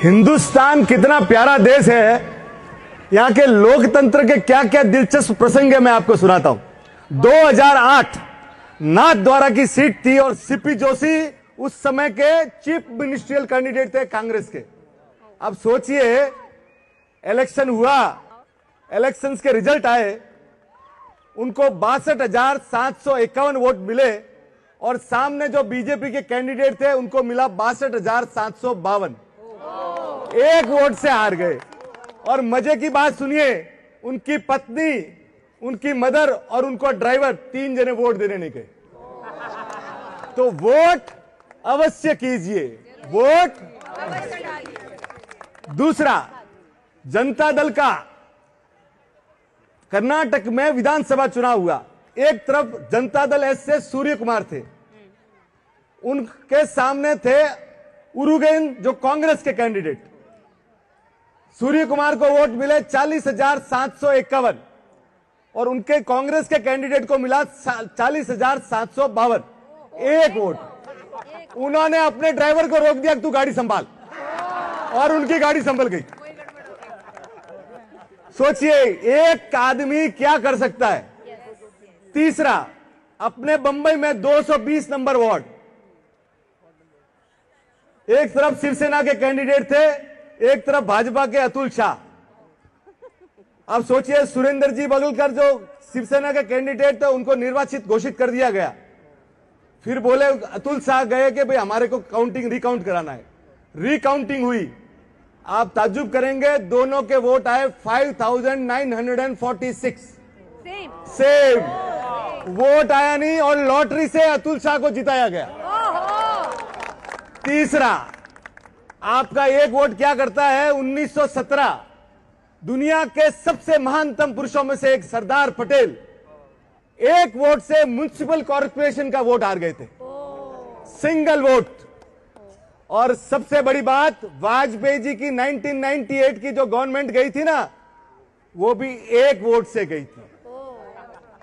हिंदुस्तान कितना प्यारा देश है, यहाँ के लोकतंत्र के क्या क्या दिलचस्प प्रसंग है मैं आपको सुनाता हूं। 2008 नाथद्वारा की सीट थी और सीपी जोशी उस समय के चीफ मिनिस्ट्रियल कैंडिडेट थे कांग्रेस के। अब सोचिए, इलेक्शन हुआ, इलेक्शंस के रिजल्ट आए, उनको 62,751 वोट मिले और सामने जो बीजेपी के कैंडिडेट थे उनको मिला 62,752। एक वोट से हार गए। और मजे की बात सुनिए, उनकी पत्नी, उनकी मदर और उनको ड्राइवर 3 जने वोट देने नहीं गए। तो वोट अवश्य कीजिए, वोट। दूसरा, जनता दल का कर्नाटक में विधानसभा चुनाव हुआ। एक तरफ जनता दल एस से सूर्य कुमार थे, उनके सामने थे उरुगेन जो कांग्रेस के कैंडिडेट। सूर्य कुमार को वोट मिले 40,751 और उनके कांग्रेस के कैंडिडेट को मिला 40,752। एक वोट। उन्होंने अपने ड्राइवर को रोक दिया कि तू गाड़ी संभाल, और उनकी गाड़ी संभल गई। सोचिए एक आदमी क्या कर सकता है। तीसरा, अपने बंबई में 220 नंबर वार्ड, एक तरफ शिवसेना के कैंडिडेट थे, एक तरफ भाजपा के अतुल शाह। अब सोचिए, सुरेंद्र जी बगलकर जो शिवसेना के कैंडिडेट थे उनको निर्वाचित घोषित कर दिया गया। फिर बोले, अतुल शाह गए कि भाई हमारे को काउंटिंग रिकाउंट कराना है। रिकाउंटिंग हुई, आप ताज्जुब करेंगे, दोनों के वोट आए 5,946। सेम वोट आया नहीं और लॉटरी से अतुल शाह को जिताया गया। तीसरा, आपका एक वोट क्या करता है। 1917 दुनिया के सबसे महानतम पुरुषों में से एक सरदार पटेल एक वोट से म्युनिसिपल कॉर्पोरेशन का वोट हार गए थे, सिंगल वोट। और सबसे बड़ी बात, वाजपेयी जी की 1998 की जो गवर्नमेंट गई थी ना, वो भी एक वोट से गई थी।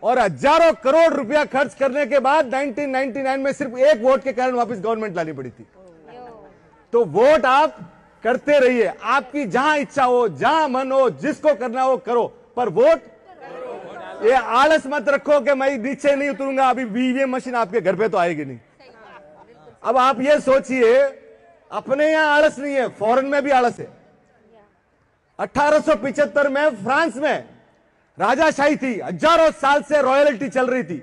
और हजारों करोड़ रुपया खर्च करने के बाद 1999 में सिर्फ एक वोट के कारण वापस गवर्नमेंट लानी पड़ी थी। तो वोट आप करते रहिए, आपकी जहां इच्छा हो, जहां मन हो, जिसको करना हो करो, पर वोट। ये आलस मत रखो कि मैं नीचे नहीं उतरूंगा, अभी ईवीएम मशीन आपके घर पे तो आएगी नहीं। अब आप ये सोचिए, अपने यहां आलस नहीं है, फॉरेन में भी आलस है। 1875 में फ्रांस में राजाशाही थी, हजारों साल से रॉयल्टी चल रही थी।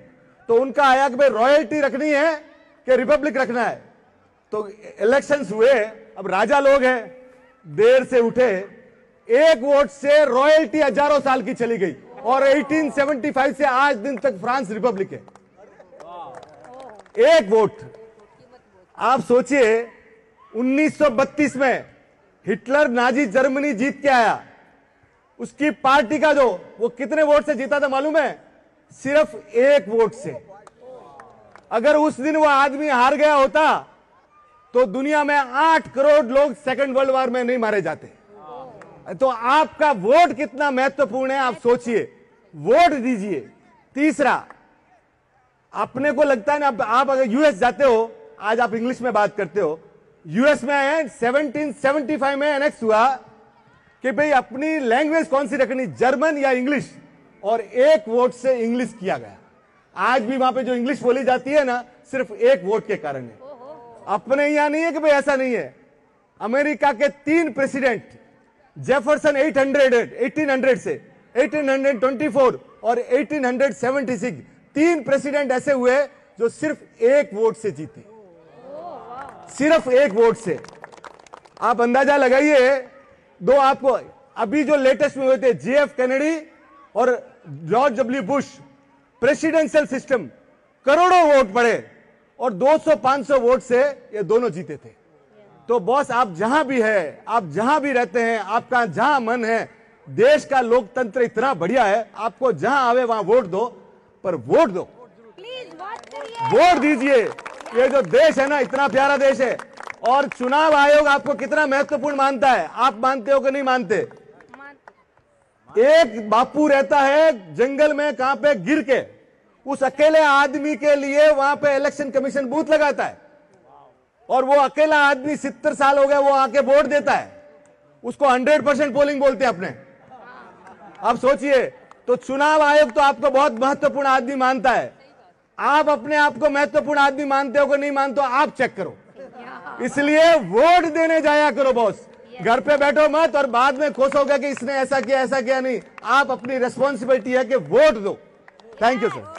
तो उनका आया कि भाई रॉयल्टी रखनी है कि रिपब्लिक रखना है। तो इलेक्शंस हुए, अब राजा लोग हैं, देर से उठे, एक वोट से रॉयल्टी हजारों साल की चली गई और 1875 से आज दिन तक फ्रांस रिपब्लिक है। एक वोट। आप सोचिए, 1932 में हिटलर नाजी जर्मनी जीत के आया, उसकी पार्टी का जो वो कितने वोट से जीता था मालूम है? सिर्फ एक वोट से। अगर उस दिन वो आदमी हार गया होता तो दुनिया में 8 करोड़ लोग सेकंड वर्ल्ड वॉर में नहीं मारे जाते। तो आपका वोट कितना महत्वपूर्ण है, आप सोचिए, वोट दीजिए। तीसरा, अपने को लगता है ना, आप अगर यूएस जाते हो, आज आप इंग्लिश में बात करते हो, यूएस में 1775 में एनेक्स हुआ कि भाई अपनी लैंग्वेज कौन सी रखनी, जर्मन या इंग्लिश, और एक वोट से इंग्लिश किया गया। आज भी वहां पे जो इंग्लिश बोली जाती है ना, सिर्फ एक वोट के कारण है। अपने यहां नहीं है कि भाई ऐसा नहीं है। अमेरिका के 3 प्रेसिडेंट, जेफरसन 1800 से 1824 और 1876, 3 प्रेसिडेंट ऐसे हुए जो सिर्फ एक वोट से जीते, सिर्फ एक वोट से। आप अंदाजा लगाइए, दो आपको अभी जो लेटेस्ट में हुए थे, JF कैनेडी और George W Bush, presidential system, करोड़ों वोट पड़े और 200-500 वोट से ये दोनों जीते थे। तो बॉस, आप जहां भी है, आप जहां भी रहते हैं, आपका जहां मन है, देश का लोकतंत्र इतना बढ़िया है, आपको जहां आवे वहां वोट दो, पर वोट दो, वोट दीजिए। ये जो देश है ना, इतना प्यारा देश है। और चुनाव आयोग आपको कितना महत्वपूर्ण मानता है, आप मानते हो कि नहीं मानते? एक बापू रहता है जंगल में, कहां पे, गिर के, उस अकेले आदमी के लिए वहां पे इलेक्शन कमीशन बूथ लगाता है और वो अकेला आदमी 70 साल हो गया, वो आके वोट देता है। उसको 100% पोलिंग बोलते हैं अपने। अब सोचिए, तो चुनाव आयोग तो आपको बहुत महत्वपूर्ण आदमी मानता है, आप अपने आप को महत्वपूर्ण आदमी मानते हो कि नहीं मानते हो, आप चेक करो। इसलिए वोट देने जाया करो बॉस, घर पे बैठो मत और बाद में खुश होगा कि इसने ऐसा किया नहीं। आप अपनी रिस्पॉन्सिबिलिटी है कि वोट दो। Thank you sir.